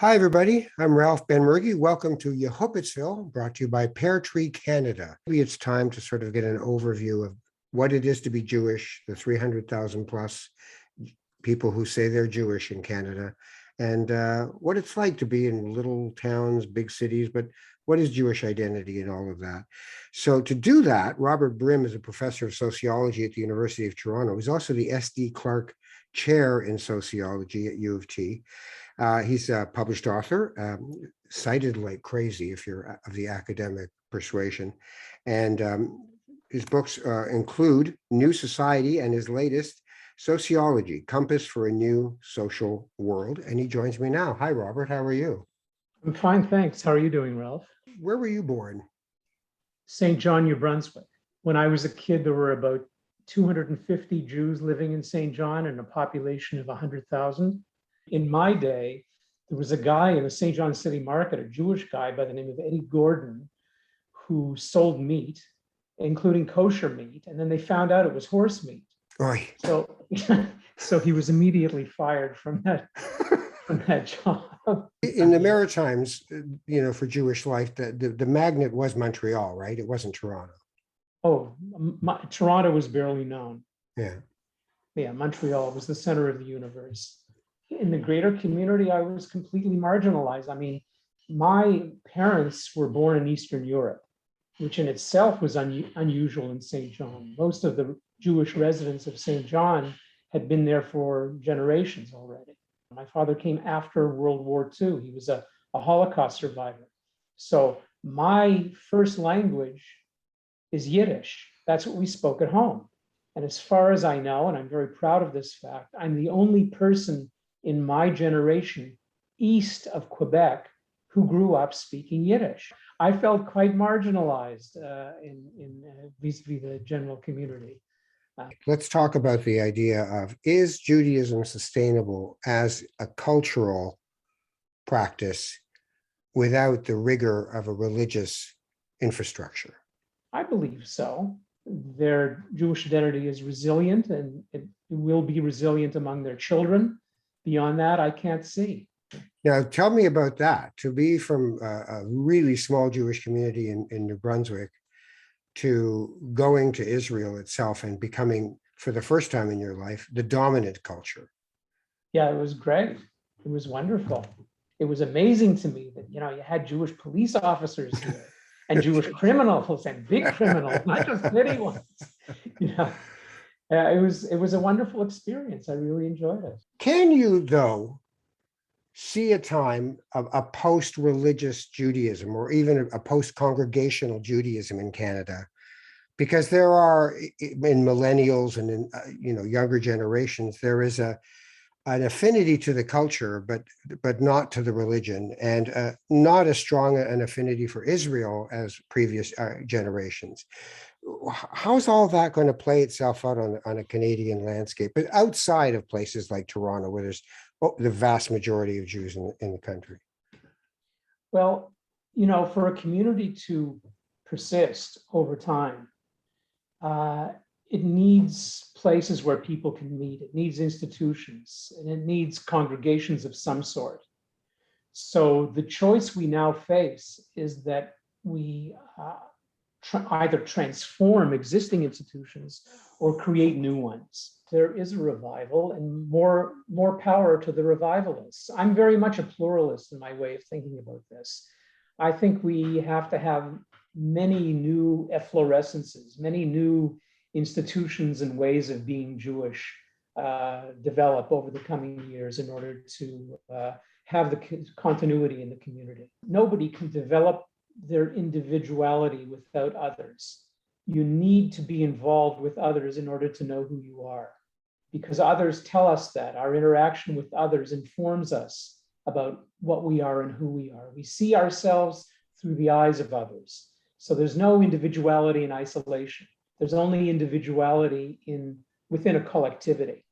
Hi, everybody. I'm Ralph Benmergui. Welcome to Yehopitzville, brought to you by Pear Tree Canada. Maybe it's time to sort of get an overview of what it is to be Jewish, the 300,000 plus people who say they're Jewish in Canada, and what it's like to be in little towns, big cities, but what is Jewish identity and all of that. So to do that, Robert Brym is a professor of sociology at the University of Toronto. He's also the S.D. Clark Chair in Sociology at U of T. He's a published author, cited like crazy if you're of the academic persuasion. And his books include New Society and his latest, Sociology, Compass for a New Social World. And he joins me now. Hi, Robert. How are you? I'm fine, thanks. How are you doing, Ralph? Where were you born? St. John, New Brunswick. When I was a kid, there were about 250 Jews living in St. John and a population of 100,000. In my day, there was a guy in the St. John City Market, a Jewish guy by the name of Eddie Gordon, who sold meat, including kosher meat, and then they found out it was horse meat. Oy. So he was immediately fired from that job. In the Maritimes, for Jewish life, the magnet was Montreal, right? It wasn't Toronto. Oh, Toronto was barely known. Yeah. Yeah, Montreal was the center of the universe. In the greater community, I was completely marginalized. I mean, my parents were born in Eastern Europe, which in itself was unusual in St. John. Most of the Jewish residents of St. John had been there for generations already. My father came after World War II. He was a Holocaust survivor. So my first language is Yiddish. That's what we spoke at home. And as far as I know, and I'm very proud of this fact, I'm the only person in my generation east of Quebec who grew up speaking Yiddish. I felt quite marginalized vis-a-vis the general community. Let's talk about the idea of, is Judaism sustainable as a cultural practice without the rigor of a religious infrastructure? I believe so. Their Jewish identity is resilient, and it will be resilient among their children. Beyond that, I can't see. Now, tell me about that. To be from a really small Jewish community in New Brunswick to going to Israel itself and becoming, for the first time in your life, the dominant culture. Yeah, it was great. It was wonderful. It was amazing to me that, you had Jewish police officers here and Jewish criminals and big criminals, not just petty ones. It was a wonderful experience. I really enjoyed it. Can you, though, see a time of a post-religious Judaism or even a post-congregational Judaism in Canada? Because there are, in millennials and in younger generations, there is an affinity to the culture, but not to the religion, and not as strong an affinity for Israel as previous generations. How's all that going to play itself out on a Canadian landscape, but outside of places like Toronto, where there's the vast majority of Jews in the country? Well, for a community to persist over time, it needs places where people can meet. It needs institutions, and it needs congregations of some sort. So the choice we now face is that we either transform existing institutions or create new ones. There is a revival, and more power to the revivalists. I'm very much a pluralist in my way of thinking about this. I think we have to have many new efflorescences, many new institutions and ways of being Jewish develop over the coming years in order to have the continuity in the community. Nobody can develop their individuality without others. You need to be involved with others in order to know who you are, because others tell us that. Our interaction with others informs us about what we are and who we are. We see ourselves through the eyes of others. So there's no individuality in isolation. There's only individuality within a collectivity.